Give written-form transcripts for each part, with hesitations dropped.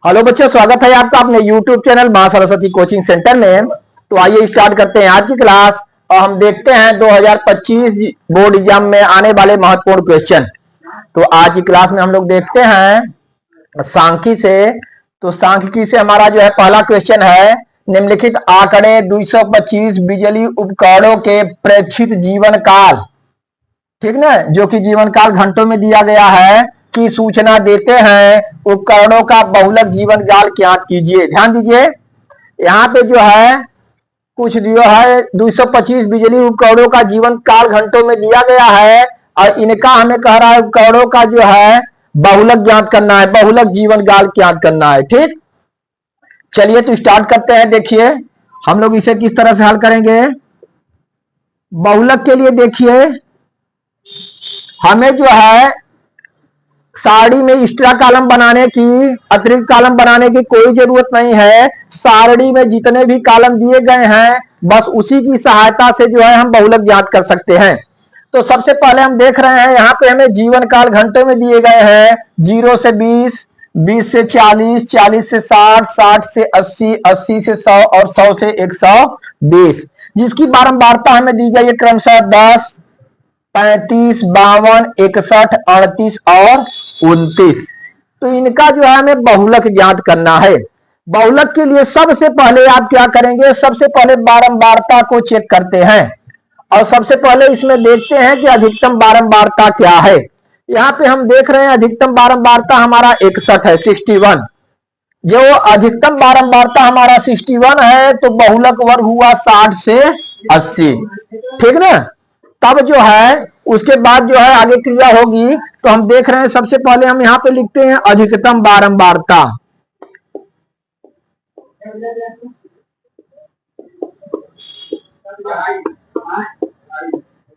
Hello बच्चों, स्वागत है आपका अपने YouTube चैनल मां सरस्वती कोचिंग सेंटर में। तो आइए स्टार्ट करते हैं आज की क्लास और हम देखते हैं 2025 बोर्ड एग्जाम में आने वाले महत्वपूर्ण क्वेश्चन। तो आज की क्लास में हम लोग देखते हैं सांख्यिकी से। तो सांख्यिकी से हमारा जो है पहला क्वेश्चन है, निम्नलिखित आंकड़े 225 बिजली उपकरणों के प्रेक्षित जीवन काल, ठीक ना, जो कि जीवन काल घंटों में दिया गया है, की सूचना देते हैं। उपकरणों का बहुलक जीवन काल ज्ञात कीजिए। ध्यान दीजिए, यहाँ पे जो है कुछ दिया है 225 बिजली उपकरणों का जीवन काल घंटों में दिया गया है और इनका हमें कह रहा है उपकरणों का जो है बहुलक ज्ञात करना है, बहुलक जीवन काल ज्ञात करना है। ठीक, चलिए तो स्टार्ट करते हैं। देखिए हम लोग इसे किस तरह से हल करेंगे। बहुलक के लिए देखिए हमें जो है सारणी में एक्स्ट्रा कॉलम बनाने की, अतिरिक्त कॉलम बनाने की कोई जरूरत नहीं है। सारणी में जितने भी कॉलम दिए गए हैं बस उसी की सहायता से जो है हम बहुलक ज्ञात कर सकते हैं। तो सबसे पहले हम देख रहे हैं यहाँ पे हमें जीवन काल घंटों में दिए गए हैं। 0 से 20, 20 से 40, 40 से 60, 60 से 80, 80 से 100 और 100 से 120, जिसकी बारंबारता हमें दी गई है क्रमशः 10, 35, 52, 61, 38 और 29। तो इनका जो है हमें बहुलक ज्ञात करना है। बहुलक के लिए सबसे पहले आप क्या करेंगे, सबसे पहले बारंबारता को चेक करते हैं और सबसे पहले इसमें देखते हैं कि अधिकतम बारंबारता क्या है। यहाँ पे हम देख रहे हैं अधिकतम बारंबारता हमारा 61 है, 61। जो अधिकतम बारंबारता हमारा 61 है तो बहुलक वर्ग हुआ 60 से 80। ठीक ना, तब जो है उसके बाद जो है आगे क्रिया होगी। तो हम देख रहे हैं सबसे पहले हम यहाँ पे लिखते हैं अधिकतम बारंबारता।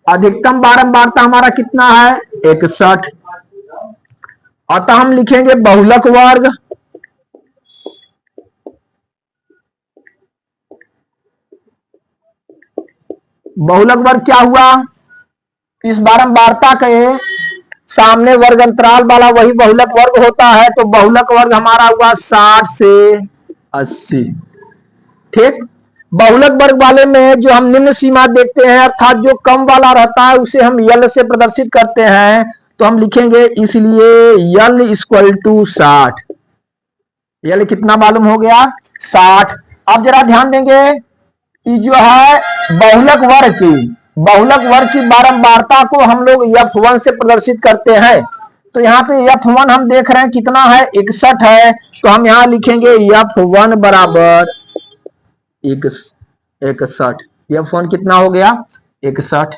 अधिकतम बारंबारता हमारा कितना है, 61। अतः हम लिखेंगे बहुलक वर्ग क्या हुआ, इस बारंबारता के सामने वर्ग अंतराल वाला वही बहुलक वर्ग होता है। तो बहुलक वर्ग हमारा हुआ 60 से 80। ठीक, बहुलक वर्ग वाले में जो हम निम्न सीमा देखते हैं, अर्थात जो कम वाला रहता है उसे हम यल से प्रदर्शित करते हैं। तो हम लिखेंगे इसलिए यल इक्वल टू 60। यल कितना मालूम हो गया, 60। अब जरा ध्यान देंगे, ये जो है बहुलक वर्ग की बारंबारता को हम लोग F1 से प्रदर्शित करते हैं। तो यहाँ पे F1 हम देख रहे हैं कितना है, 61 है। तो हम यहाँ लिखेंगे F1 बराबर 61। F1 कितना हो गया, 61।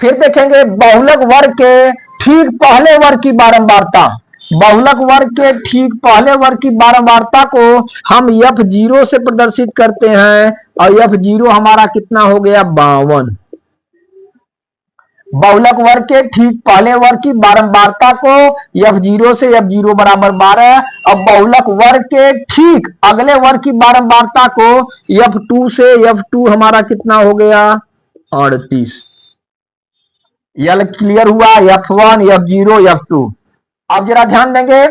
फिर देखेंगे बहुलक वर्ग के ठीक पहले वर्ग की बारंबारता। बहुलक वर्ग के ठीक पहले वर्ग की बारंबारता को हम F0 से प्रदर्शित करते हैं और F0 हमारा कितना हो गया, 52। बहुलक वर्ग के ठीक पहले वर्ग की बारंबारता को F0 से F0 बराबर 12। अब बहुलक वर्ग के ठीक अगले वर्ग की बारंबारता को F2 से F2 हमारा कितना हो गया, 38। यल क्लियर हुआ, F1, F0, F2। अब जरा ध्यान देंगे,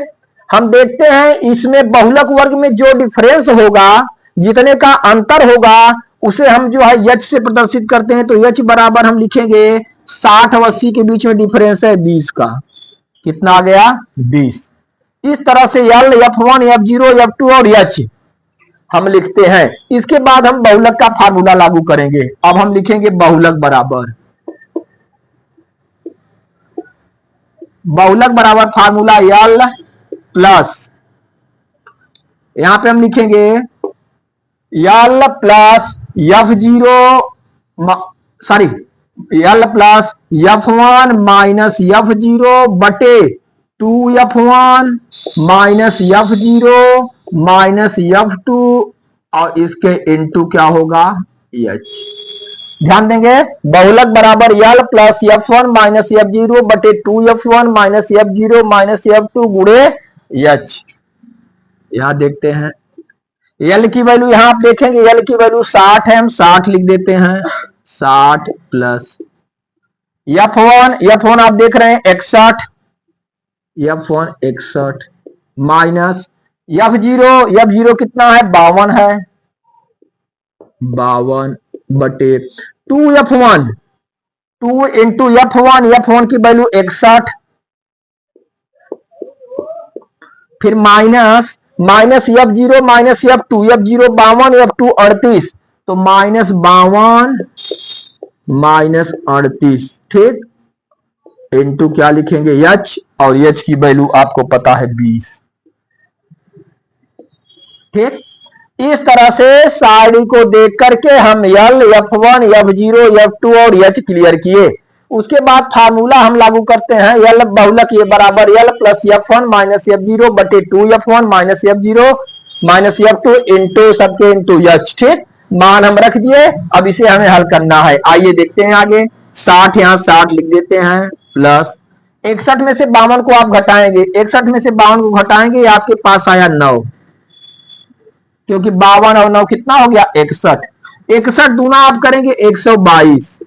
हम देखते हैं इसमें बहुलक वर्ग में जो डिफरेंस होगा, जितने का अंतर होगा उसे हम जो है H से प्रदर्शित करते हैं। तो H बराबर हम लिखेंगे 60 और 80 के बीच में डिफरेंस है 20 का, कितना आ गया, 20। इस तरह से यल, F1, F0, F2 और H हम लिखते हैं। इसके बाद हम बहुलक का फार्मूला लागू करेंगे। अब हम लिखेंगे बहुलक बराबर फार्मूला यल प्लस, यहां पे हम लिखेंगे यल प्लस F0, सॉरी यल प्लस F1 माइनस F0 बटे 2F1 minus F0 minus F2 और इसके इनटू क्या होगा, H। ध्यान देंगे, बहुलक बराबर L plus F1 minus F0 बटे 2F1 minus F0 minus F2 गुणे H। यहां देखते हैं यल की वैल्यू, यहां आप देखेंगे यल की वैल्यू 60 है, हम 60 लिख देते हैं। 60 प्लस F1 आप देख रहे हैं 61, F1 61 माइनस F0 कितना है 52 है, 52 बटे 2F1, 2 इंटू F1 की वैल्यू 61, फिर minus F0 minus F2, F0 52, F2 38, तो -52 माइनस 38, ठीक, इंटू क्या लिखेंगे H, और H की वैल्यू आपको पता है 20, ठीक। इस तरह से सारणी को देख करके हम L, F1, F0, F2 और H क्लियर किए। उसके बाद फार्मूला हम लागू करते हैं, L बहुलक ये बराबर L plus F1 minus F0 बटे 2F1 minus F0 minus F2 into सबके इंटू H, ठीक। मान हम रख दिए, अब इसे हमें हल करना है। आइए देखते हैं आगे। 60 यहाँ 60 लिख देते हैं, प्लस 61 में से 52 को आप घटाएंगे, 61 में से 52 को घटाएंगे, आपके पास आया 9, क्योंकि 52 और 9 कितना हो गया 61, 61 दूना आप करेंगे 122,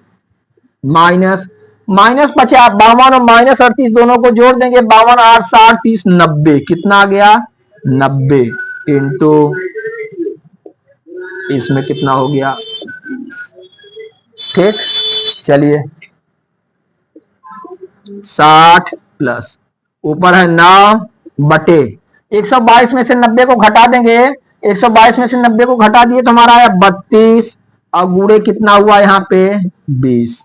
माइनस माइनस 50, 52 और माइनस 38 दोनों को जोड़ देंगे, 52 8 60 30 90, कितना आ गया 90, इंटू इसमें कितना हो गया, ठीक। चलिए 60 प्लस ऊपर है 9 बटे 122 में से 90 को घटा देंगे, 122 में से 90 को घटा दिए तो हमारा आया 32, और गुणे कितना हुआ यहाँ पे 20,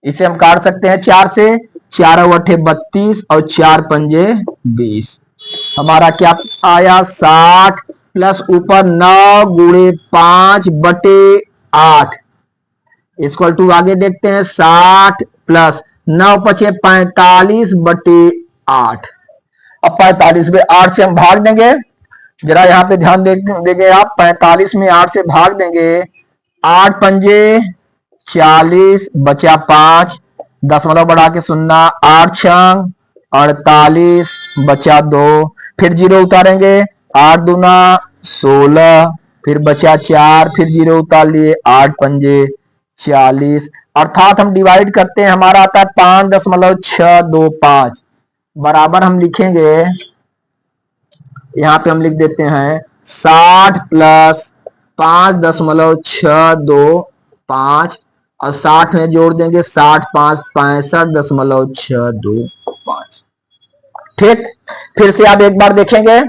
इसे हम काट सकते हैं 4 से, 4 अठे 32 और 4 पंजे 20, हमारा क्या आया 60 प्लस ऊपर 9 गुणे 5 बटे 8 इक्वल टू आगे देखते हैं 60 प्लस 9 पचे 45 बटे 8, अब 45 में 8 से हम भाग देंगे, जरा यहाँ पे ध्यान देंगे आप, 45 में 8 से भाग देंगे, 8 पंजे 40 बचा 5, दशमलव बढ़ा के 0, 8 छंग 48 बचा 2, फिर 0 उतारेंगे, 8 दूना 16, फिर बचा 4, फिर 0 उतार लिए, 8 पंजे 40, अर्थात हम डिवाइड करते हैं, हमारा आता है 5.625, बराबर हम लिखेंगे, यहाँ पे हम लिख देते हैं 60 प्लस 5.625, और 60 में जोड़ देंगे 60 5 65.625, ठीक। फिर से आप एक बार देखेंगे,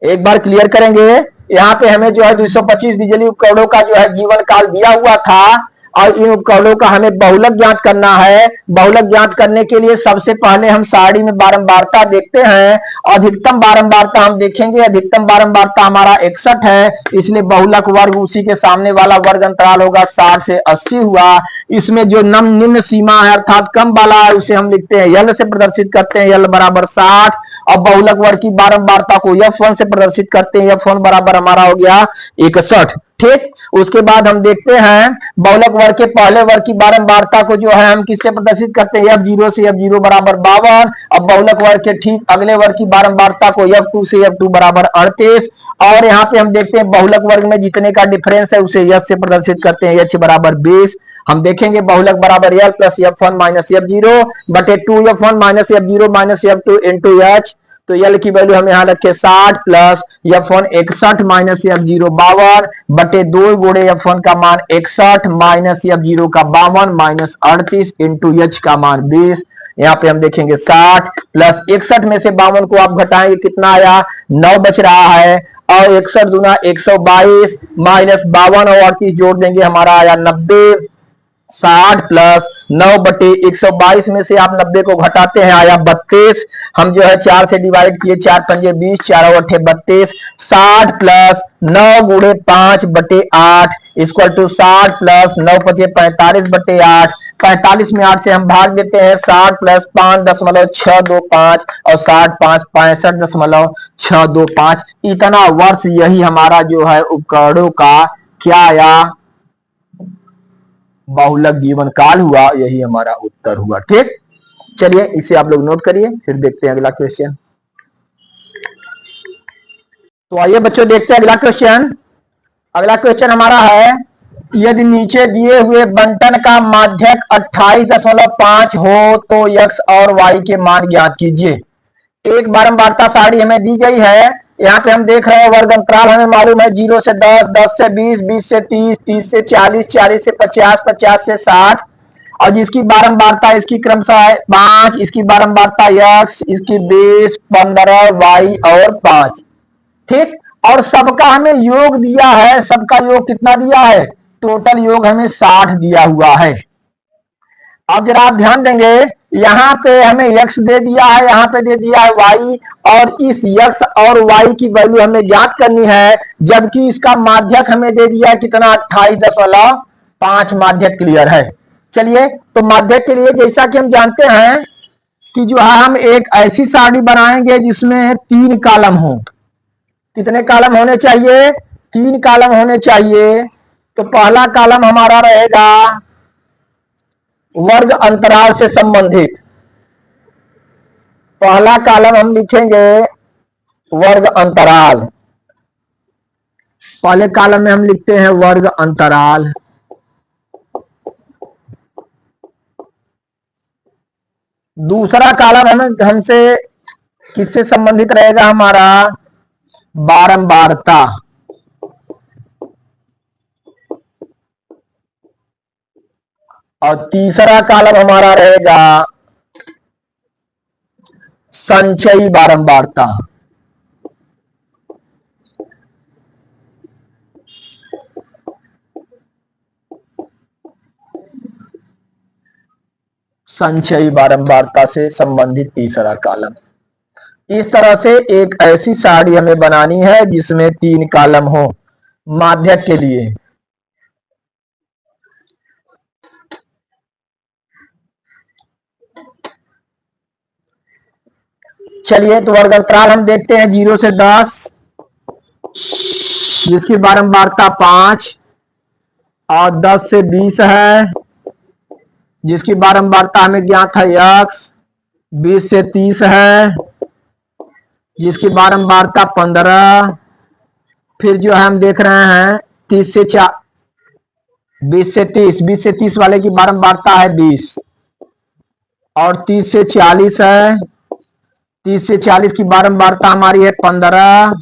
एक बार क्लियर करेंगे। यहाँ पे हमें जो है 225 बिजली उपकरणों का जो है जीवन काल दिया हुआ था, और इन उपकरणों का हमें बहुलक ज्ञात करना है। बहुलक ज्ञात करने के लिए सबसे पहले हम सारणी में बारंबारता देखते हैं, अधिकतम बारंबारता हम देखेंगे, अधिकतम बारंबारता हमारा 61 है, इसलिए बहुलक वर्ग उसी के सामने वाला वर्ग अंतराल होगा 60 से 80 हुआ। इसमें जो निम्न सीमा है अर्थात कम वाला है उसे हम लिखते हैं L से प्रदर्शित करते हैं, L बराबर 60, अब बहुलक वर्ग की बारंबारता को F1 से प्रदर्शित करते हैं, F1 बराबर हमारा हो गया 61, ठीक। उसके बाद हम देखते हैं बहुलक वर्ग के पहले वर्ग की बारंबारता को जो है हम किससे प्रदर्शित करते हैं, F0 से, F0 बराबर 52, अब बहुलक वर्ग के ठीक अगले वर्ग की बारंबारता को F2 से, F2 बराबर 38, और यहाँ पे हम देखते हैं बहुलक वर्ग में जितने का डिफरेंस है उसे H से प्रदर्शित करते हैं, H बराबर 20, हम देखेंगे बहुलक बराबर L plus F1 minus F0 बटे 2F1 minus F0 minus F2 into H, तो L की वैल्यू हम यहाँ रखे 60 प्लस F1 61 माइनस F0 52 बटे 2 गुणे F1 का मान 61 माइनस F0 का 52 माइनस 38 इंटू H का मान 20, यहाँ पे हम देखेंगे 60 प्लस 61 में से 52 को आप घटाएंगे कितना आया 9 बच रहा है, और 61 दूना 122 माइनस 52 और 38 जोड़ देंगे, हमारा आया 90, 60 प्लस 9 बटे 122 में से आप 90 को घटाते हैं आया 32, हम जो है 4 से डिवाइड किए, 4 पंजे 20, 4 अठे 32, 60 प्लस 9 गुणे 5 बटे 8 इक्वल टू 60 प्लस 9 पचे 45 बटे 8, 45 में 8 से हम भाग देते हैं, 60 प्लस 5.625 और 60 5 65.625, इतना वर्ष यही हमारा जो है उपकरणों का क्या आया बहुलक जीवन काल हुआ, यही हमारा उत्तर हुआ, ठीक। चलिए इसे आप लोग नोट करिए, फिर देखते हैं अगला क्वेश्चन। तो आइए बच्चों देखते हैं अगला क्वेश्चन। अगला क्वेश्चन हमारा है, यदि नीचे दिए हुए बंटन का माध्यक 28.5 हो तो x और y के मान ज्ञात कीजिए। एक बारंबारता सारणी हमें दी गई है। यहाँ पे हम देख रहे हैं वर्ग अंतराल हमें मालूम है 0 से 10, 10 से 20, 20 से 30, 30 से 40, 40 से 50, 50 से 60 और जिसकी बारंबारता इसकी क्रमशः है 5, इसकी बारंबारता x, इसकी 20, 15, y और 5। ठीक, और सबका हमें योग दिया है। सबका योग कितना दिया है? टोटल योग हमें 60 दिया हुआ है। अब जरा आप ध्यान देंगे, यहाँ पे हमें x दे दिया है, यहाँ पे दे दिया है y और इस x और y की वैल्यू हमें ज्ञात करनी है, जबकि इसका माध्यक हमें दे दिया है कितना? 28.5 माध्यक क्लियर है। चलिए, तो माध्यक के लिए जैसा कि हम जानते हैं कि जो है हम एक ऐसी सारणी बनाएंगे जिसमें 3 कॉलम हो। कितने कॉलम होने चाहिए? 3 कॉलम होने चाहिए। तो पहला कॉलम हमारा रहेगा वर्ग अंतराल से संबंधित। पहला कॉलम हम लिखेंगे वर्ग अंतराल। पहले कॉलम में हम लिखते हैं वर्ग अंतराल। दूसरा कॉलम हमसे किससे संबंधित रहेगा? हमारा बारंबारता। और तीसरा कॉलम हमारा रहेगा संचयी बारंबारता। संचयी बारंबारता से संबंधित तीसरा कॉलम। इस तरह से एक ऐसी सारणी हमें बनानी है जिसमें 3 कॉलम हो माध्यक के लिए। चलिए, तो वर्ग अंतराल हम देखते हैं 0 से 10, जिसकी बारंबारता 5 और 10 से 20 है, जिसकी बारंबारता हमें ज्ञात है x, 20 से 30 है, जिसकी बारंबारता 15, फिर जो है हम देख रहे हैं 20 से 30 वाले की बारंबारता है 20 और 30 से 40 है, 30 से 40 की बारंबारता हमारी है 15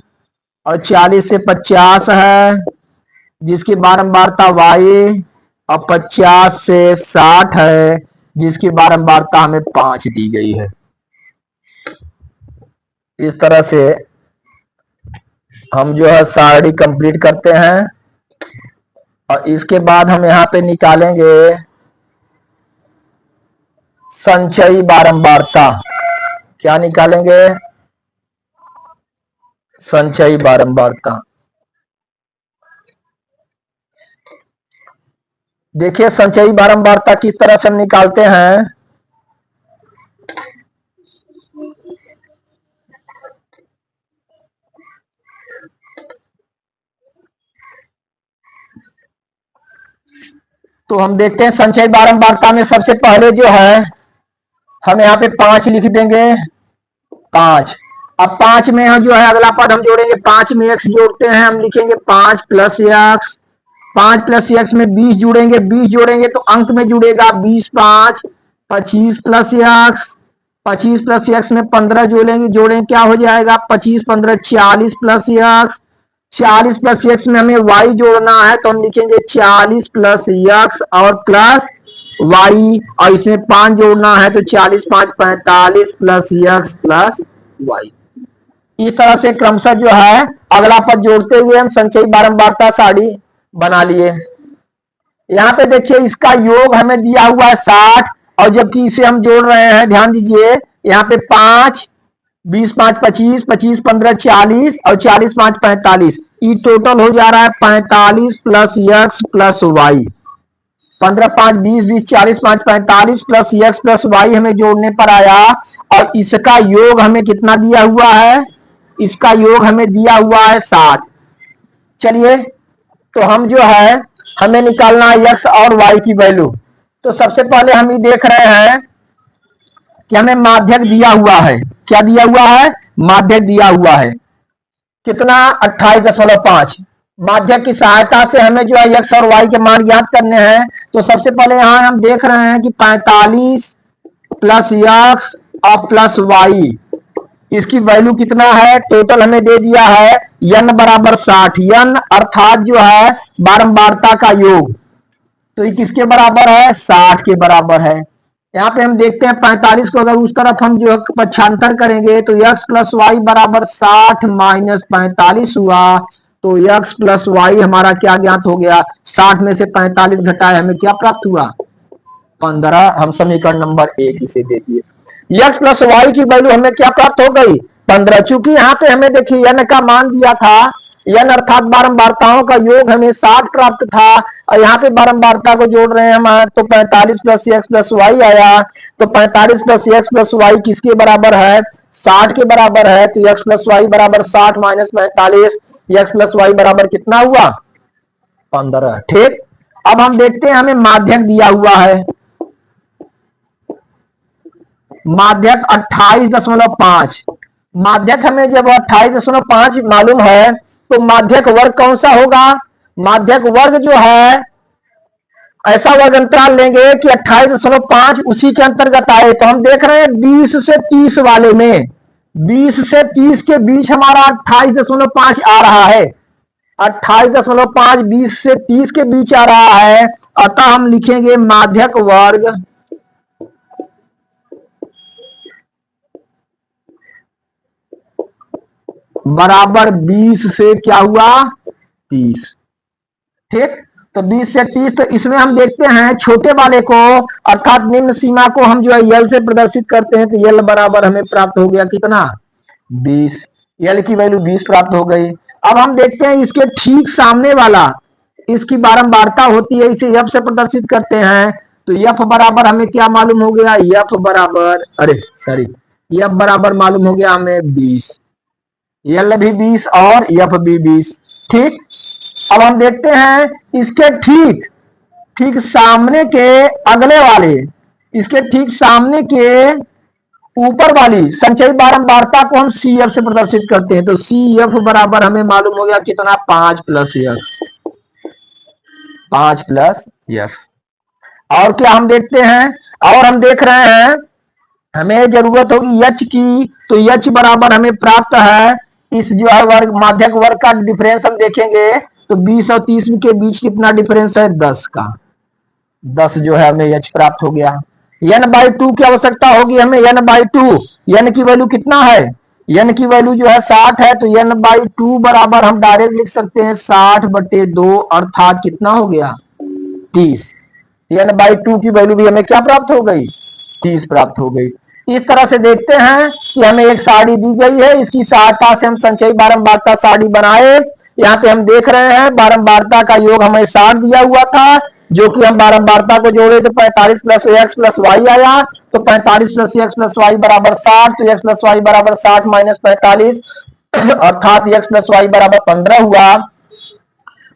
और 40 से 50 है, जिसकी बारंबारता y और 50 से 60 है, जिसकी बारंबारता हमें 5 दी गई है। इस तरह से हम जो है सारणी कंप्लीट करते हैं और इसके बाद हम यहाँ पे निकालेंगे संचयी बारंबारता। क्या निकालेंगे? संचयी बारंबारता। देखिए, संचयी बारंबारता किस तरह से हम निकालते हैं। तो हम देखते हैं संचयी बारंबारता में सबसे पहले जो है हम यहाँ पे 5 लिख देंगे। 5, अब 5 में जो है अगला पद हम जोड़ेंगे। 5 में x जोड़ते हैं, हम लिखेंगे 5 प्लस x। 5 प्लस x में 20 जुड़ेंगे। 20 जोड़ेंगे तो अंक में जुड़ेगा 20 5, 25 प्लस x। 25 प्लस x में 15 जोड़ेंगे क्या हो जाएगा? 25 15 40 प्लस x। 40 प्लस x में हमें y जोड़ना है तो हम लिखेंगे 40 प्लस x और प्लस y, और इसमें 5 जोड़ना है तो 40 5 45 प्लस x प्लस y। इस तरह से क्रमशः जो है अगला पद जोड़ते हुए हम संचयी बारंबारता सारणी बना लिए। यहाँ पे देखिए इसका योग हमें दिया हुआ है 60 और जबकि इसे हम जोड़ रहे हैं, ध्यान दीजिए यहाँ पे 5, 20 5 25, 25 15 40 और 40 5 45, ये टोटल हो जा रहा है 45 plus x plus y। 15 5 20 20 40 5 45 plus x plus y हमें जोड़ने पर आया और इसका योग हमें कितना दिया हुआ है? इसका योग हमें दिया हुआ है 60। चलिए, तो हम जो है हमें निकालना है x और y की वैल्यू। तो सबसे पहले हम ये देख रहे हैं कि हमें माध्यक दिया हुआ है। क्या दिया हुआ है? माध्यक दिया हुआ है कितना? 28.5। माध्यक की सहायता से हमें जो है x और y के मान ज्ञात करने हैं। तो सबसे पहले यहां हम देख रहे हैं कि 45 प्लस x और प्लस y इसकी वैल्यू कितना है, टोटल हमें दे दिया है n बराबर 60, n अर्थात जो है बारंबारता का योग, तो ये किसके बराबर है, 60 के बराबर है। यहाँ पे हम देखते हैं 45 को अगर उस तरफ हम जो पक्षांतर करेंगे तो x प्लस वाई बराबर 60 माइनस 45 हुआ, तो x प्लस वाई हमारा क्या ज्ञात हो गया, 60 में से 45 घटाए हमें क्या प्राप्त हुआ, 15। हम समीकरण नंबर 1 इसे देखिए, x प्लस वाई की वैल्यू हमें क्या प्राप्त हो गई, 15। चूंकि यहाँ पे हमें देखिए n का मान दिया था, n अर्थात बारंबारताओं का योग हमें 60 प्राप्त था, और यहाँ पे बारंबारता को जोड़ रहे हैं हम, तो 45 प्लस एक्स प्लस वाई आया, तो 45 प्लस एक्स प्लस वाई किसके बराबर है, 60 के बराबर है, तो एक्स प्लस वाई बराबर 60 माइनस 45, एक्स प्लस वाई बराबर कितना हुआ, 15। ठीक, अब हम देखते हैं हमें माध्यक दिया हुआ है, माध्यक 28.5, माध्यक हमें जब 28.5 मालूम है तो माध्यक वर्ग कौन सा होगा, माध्यक वर्ग जो है ऐसा वर्ग अंतराल लेंगे कि 28.5 उसी के अंतर्गत आए, तो हम देख रहे हैं 20 से 30 वाले में, 20 से 30 के बीच हमारा 28.5 आ रहा है, 28.5 20 से 30 के बीच आ रहा है, अतः हम लिखेंगे माध्यक वर्ग बराबर 20 से क्या हुआ, 30। ठीक, तो 20 से 30, तो इसमें हम देखते हैं छोटे वाले को अर्थात निम्न सीमा को हम जो है यल से प्रदर्शित करते हैं, तो यल बराबर हमें प्राप्त हो गया कितना, 20, यल की वैल्यू 20 प्राप्त हो गई। अब हम देखते हैं इसके ठीक सामने वाला, इसकी बारंबारता होती है, इसे यफ से प्रदर्शित करते हैं, तो यफ बराबर हमें क्या मालूम हो गया, यफ बराबर, अरे सॉरी, यफ बराबर मालूम हो गया हमें 20, यल भी 20 और यफ भी 20। ठीक, अब हम देखते हैं इसके ठीक ठीक सामने के अगले वाले, इसके ठीक सामने के ऊपर वाली संचयी बारंबारता को हम सी एफ से प्रदर्शित करते हैं, तो सी एफ बराबर हमें मालूम हो गया कितना, 5 प्लस एफ, 5 प्लस एफ। और क्या हम देखते हैं, और हम देख रहे हैं हमें जरूरत होगी एच की, तो एच बराबर हमें प्राप्त है, इस जो है वर्ग माध्यक वर्ग का डिफरेंस हम देखेंगे तो 20 और 30 के बीच कितना डिफरेंस है, 10 का, 10 जो है हमें एच प्राप्त हो गया। n बाई 2 की आवश्यकता होगी हमें, n बाई 2, n की वैल्यू कितना है, n की वैल्यू जो है 60 है, तो n बाई 2 बराबर हम डायरेक्ट लिख सकते हैं 60/2, अर्थात कितना हो गया, 30। n बाई 2 की वैल्यू भी हमें क्या प्राप्त हो गई, 30 प्राप्त हो गई। इस तरह से देखते हैं कि हमें एक सारणी दी गई है, इसकी सहायता से हम संचयी बारंबारता सारणी बनाए। यहाँ पे हम देख रहे हैं बारंबारता का योग हमें 60 दिया हुआ था, जो कि हम बारंबारता को जोड़े तो 45 प्लस एक्स प्लस वाई आया, तो 45 प्लस एक्स प्लस वाई बराबर 60, तो एक्स प्लस वाई बराबर 60 माइनस 45, अर्थात एक्स प्लस वाई बराबर 15 हुआ।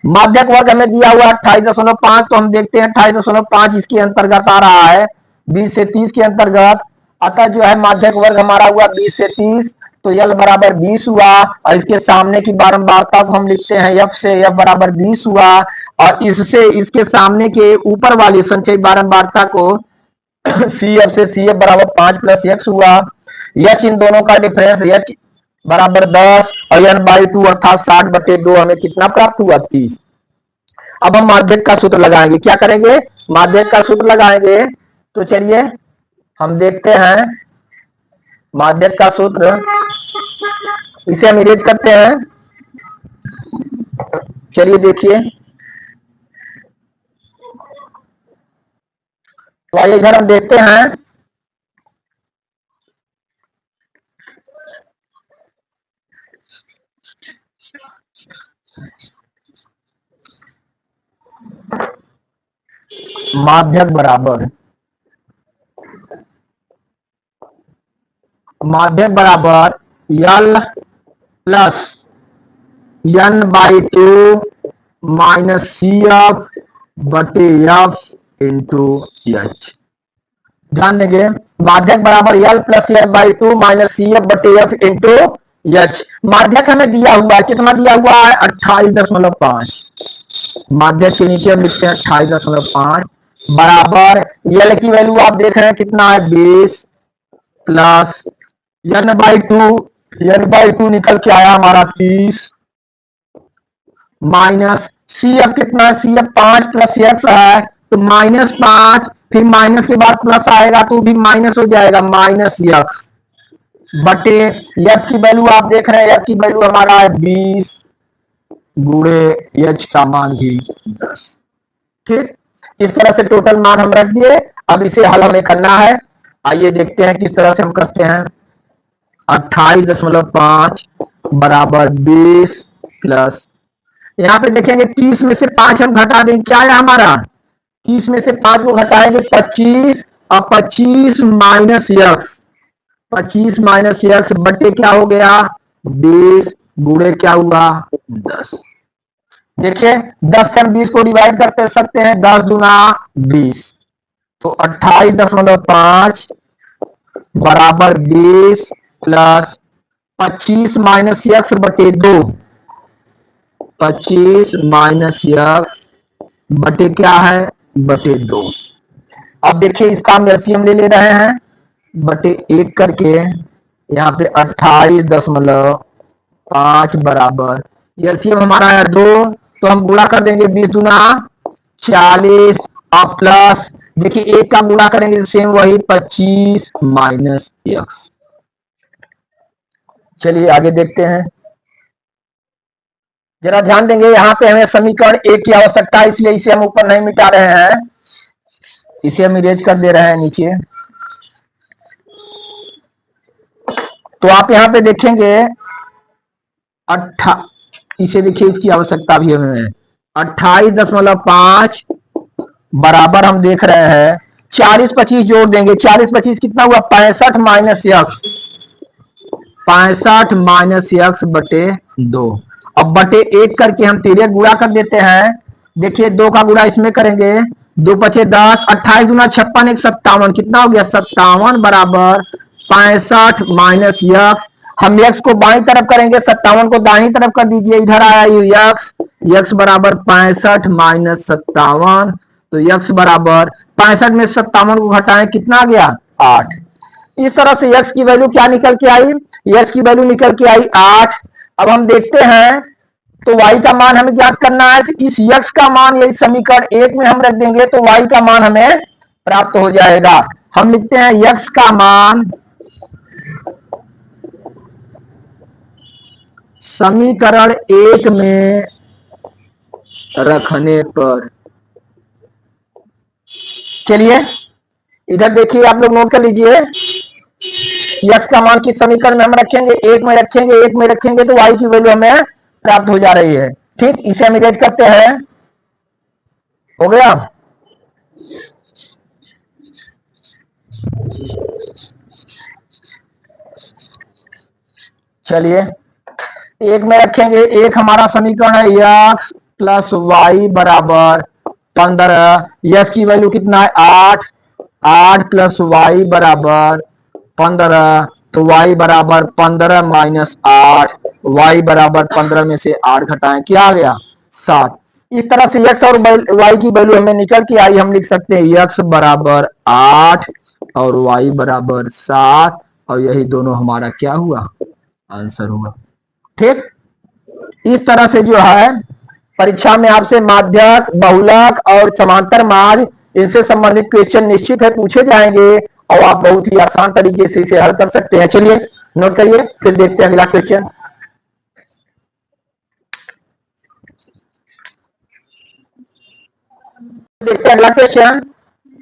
माध्यक वर्ग हमें दिया हुआ 28.5, तो हम देखते हैं 28.5 इसके अंतर्गत आ रहा है, 20 से 30 के अंतर्गत, अतः जो है माध्यक वर्ग हमारा हुआ 20 से 30, तो यल बराबर 20 हुआ, और इसके सामने की बारंबारता को हम लिखते हैं एफ से, एफ बराबर 20 हुआ, और इससे इसके सामने के ऊपर वाली संचयी बारंबारता को सी एफ से सी एफ बराबर 5 प्लस एक्स हुआ, एच इन दोनों का डिफरेंस एच बराबर 10 और एन बाई 2 अर्थात 60/2 हमें कितना प्राप्त हुआ, 30। अब हम माध्यक का सूत्र लगाएंगे, क्या करेंगे, माध्यक का सूत्र लगाएंगे, तो चलिए हम देखते हैं माध्यक का सूत्र, इसे हम इरेज करते हैं, चलिए देखिए, तो आइए इधर हम देखते हैं, माध्यक बराबर, माध्यक बराबर L plus N by 2 minus C F बटे एफ इंटू एच। ध्यान देंगे, माध्यक बराबर L plus N by 2 minus C F बटे एफ इंटू एच। माध्यक हमें दिया हुआ है, कितना दिया हुआ है, 28.5, माध्यक के नीचे हम लिखते हैं 28.5 बराबर यल की वैल्यू आप देख रहे हैं कितना है, 20 प्लस n/2, n/2 निकल के आया हमारा 30 माइनस सी अब कितना है, सी अब 5 प्लस एक्स है तो -5, फिर माइनस के बाद प्लस आएगा तो भी माइनस हो जाएगा, माइनस एक्स बटे एफ की वैल्यू आप देख रहे हैं, एफ की वैल्यू हमारा है 20 गुणे एच का मान भी 10। ठीक, इस तरह से टोटल मान हम रख दिए। अब इसे हल हमें करना है, आइए देखते हैं किस तरह से हम करते हैं। 28.5 बराबर 20 प्लस, यहाँ पे देखेंगे 30 में से 5 हम घटा देंगे, क्या है हमारा 30 में से 5 को घटाएंगे 25, और 25 माइनस एक्स, 25 माइनस एक्स बटे क्या हो गया 20 गुणे क्या हुआ 10। देखिए 10 से हम 20 को डिवाइड कर सकते हैं, 10 दूना 20, तो 28.5 बराबर 20 प्लस 25 माइनस एक्स बटे 2, 25 माइनस एक्स बटे क्या है बटे 2। अब देखिए इसका हम एलसीएम ले रहे हैं, बटे 1 करके यहाँ पे 28.5 बराबर एलसीएम हमारा है 2, तो हम गुणा कर देंगे 20 दूना 40 और प्लस देखिए 1 का गुणा करेंगे सेम वही 25 माइनस एक्स। चलिए आगे देखते हैं, जरा ध्यान देंगे यहाँ पे हमें समीकरण एक की आवश्यकता है, इसलिए इसे हम ऊपर नहीं मिटा रहे हैं, इसे हम इरेज कर दे रहे हैं नीचे। तो आप यहाँ पे देखेंगे इसे देखिए इसकी आवश्यकता भी हमें 28.5 बराबर हम देख रहे हैं 40-25 जोड़ देंगे, 40-25 कितना हुआ 65 माइनस एक्स, 65 माइनस एक्स बटे 2। अब बटे 1 करके हम तिरक गुणा कर देते हैं, देखिए 2 का गुणा इसमें करेंगे 2 पचे 10, 28 गुना 56 1 57, कितना हो गया 57 बराबर 65 माइनस एक्स। हम एक्स को बाई तरफ करेंगे, 57 को दाहिनी तरफ कर दीजिए, इधर आया ये एक्स, एक्स बराबर 65 माइनस 57, तो एक्स बराबर 65 में 57 को घटाएं कितना आ गया 8। इस तरह से x की वैल्यू क्या निकल के आई, x की वैल्यू निकल के आई 8। अब हम देखते हैं तो y का मान हमें ज्ञात करना है, तो इस x का मान यही समीकरण 1 में हम रख देंगे तो y का मान हमें प्राप्त हो जाएगा। हम लिखते हैं x का मान समीकरण 1 में रखने पर, चलिए इधर देखिए आप लोग नोट कर लीजिए, x का मान किस समीकरण में हम रखेंगे, 1 में रखेंगे, 1 में रखेंगे तो y की वैल्यू हमें प्राप्त हो जा रही है। ठीक, इसे हम इरेज करते हैं, हो गया। चलिए 1 में रखेंगे, एक हमारा समीकरण है x प्लस वाई बराबर 15, x की वैल्यू कितना है 8, 8 प्लस वाई बराबर 15, तो y बराबर 15 माइनस 8, y बराबर 15 में से 8 घटाएं क्या आ गया 7। इस तरह से x और y की वैल्यू हमें निकल के आई, हम लिख सकते हैं x बराबर 8 और y बराबर 7, और यही दोनों हमारा क्या हुआ आंसर हुआ। ठीक, इस तरह से जो है परीक्षा में आपसे माध्यक, बहुलक और समांतर मार्ग इनसे संबंधित क्वेश्चन निश्चित है पूछे जाएंगे, और आप बहुत ही आसान तरीके से इसे हल कर सकते हैं। चलिए नोट करिए, फिर देखते हैं अगला क्वेश्चन। देखते हैं अगला क्वेश्चन।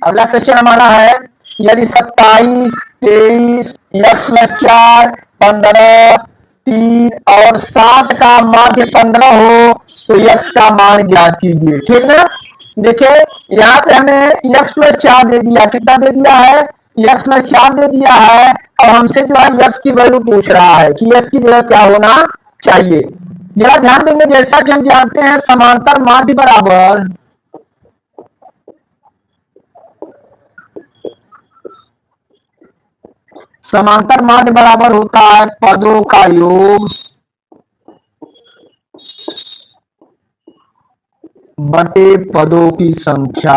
अगला क्वेश्चन हमारा है, यदि 27, 23, x प्लस 4, 15, 3 और 7 का माध्य 15 हो तो x का मान ज्ञात कीजिए। ठीक ना, देखिए यहाँ पे हमें x प्लस 4 दे दिया, कितना दे दिया है x प्लस 4 दे दिया है, और हमसे जो है x की वैल्यू पूछ रहा है कि x की जगह क्या होना चाहिए। जरा ध्यान देंगे, जैसा कि हम जानते हैं समांतर माध्य बराबर समांतर माध्य बराबर होता है पदों का योग बटे पदों की संख्या।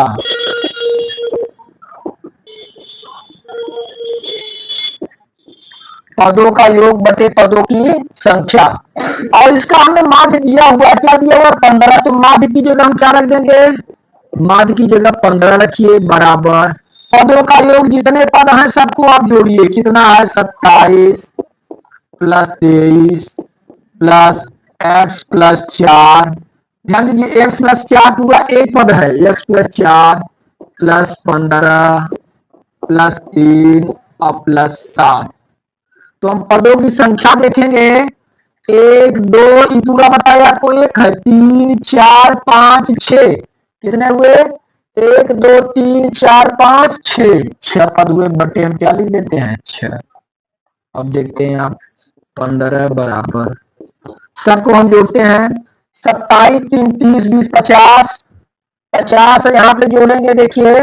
पदों का योग बटे पदों की संख्या। और इसका हमने माध्य दिया हुआ, क्या दिया हुआ 15, तो माध्य की जगह हम क्या रख देंगे, माध्य की जगह 15 रखिए बराबर पदों का योग जितने पद हैं सबको आप जोड़िए, कितना है 27 प्लस 23 प्लस एक्स प्लस 4। ध्यान दीजिए एक्स प्लस 4 पूरा एक पद है, एक्स प्लस 4 प्लस 15 प्लस 3 और प्लस 7। तो हम पदों की संख्या देखेंगे, 1 2 ये पूरा बताया आपको, एक है 3 4 5 6, कितने हुए 1 2 3 4 5 6, 6 पद हुए बटे हम क्या लिख देते हैं 6। अब देखते हैं आप 15 बराबर सबको हम जोड़ते हैं, 27 3 30 20 50, 50 यहाँ पे जोड़ेंगे, देखिए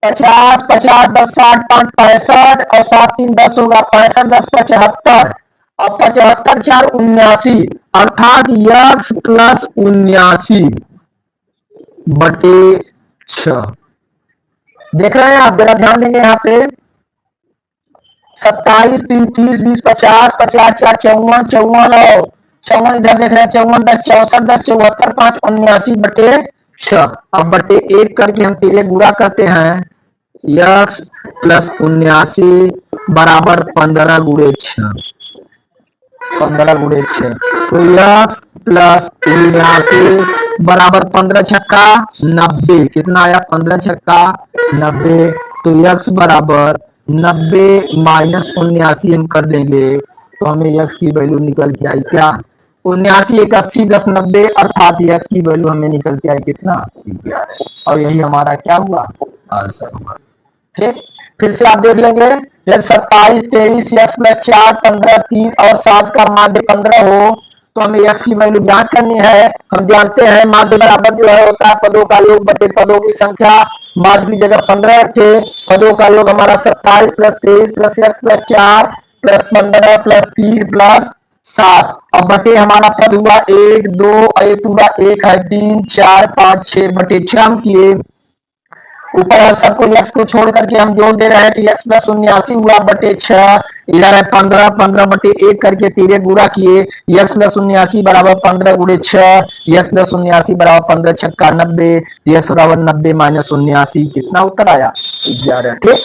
50 50 10 60 5 65 और 7 3 10 होगा 65 10 75 और 75 4 79, अर्थात यक्स प्लस 79 बटे 6। देख रहे हैं आप, जरा ध्यान देंगे यहाँ पे 27 3 30 20 50 50 4 54 54 और 54 इधर देख रहे हैं 54 10 64 10 74 5 79 बटे 6। अब बटे 1 करके हम तेरे गुणा करते हैं, यक्स प्लस 79 बराबर 15 गुणे 6, 15 गुणे 6, तो यक्स प्लस 79 बराबर 15 छक्का 90, कितना आया 15 छक्का 90, तो यक्स बराबर 90 माइनस 79 हम कर देंगे तो हमें यक्स की वैल्यू निकल के आई क्या 79 एक 80 10 90, अर्थात यक्स की वैल्यू हमें निकल के आई कितना 11, और यही हमारा क्या हुआ आंसर हुआ। ठीक, फिर से आप देख लेंगे, यदि 27 23 एक्स प्लस 4 15 3 और 7 का माध्य 15 हो तो हमें एक्स की वैल्यू ज्ञात करनी है। हम जानते हैं माध्य बराबर जो है होता है पदों का योग बटे पदों की संख्या, माध्य की जगह 15 रखे, पदों का योग हमारा 27 plus 23 plus x plus 4 plus 15 plus 3 plus 7, अब बटे हमारा पद हुआ 1 2 पूरा 1 है 3 4 5 6 बटे 6 हम किए, ऊपर सबको एक्स को छोड़ करके हम जोड़ दे रहे हैं तो एक्स प्लस 79 हुआ बटे 6, इधर है 15 15 बटे 1 करके तीरे गुणा किए, एक्स प्लस 79 बराबर 15 गुणे 6, एक्स प्लस 79 बराबर 15 छक्का 90, एक्स बराबर 90 माइनस 79, कितना उत्तर आया 11। ठीक,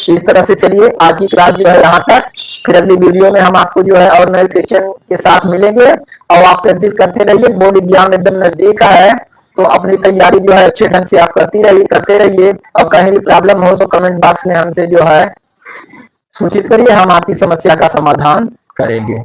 इस तरह से चलिए आज की क्लास जो है यहाँ तक, फिर अगली वीडियो में हम आपको जो है और नए क्वेश्चन के साथ मिलेंगे, और आप प्रैक्टिस करते रहिए, बोर्ड एग्जाम एकदम नजदीक है तो अपनी तैयारी जो है अच्छे ढंग से आप करते रहिए, और कहीं भी प्रॉब्लम हो तो कमेंट बॉक्स में हमसे जो है सूचित करिए, हम आपकी समस्या का समाधान करेंगे।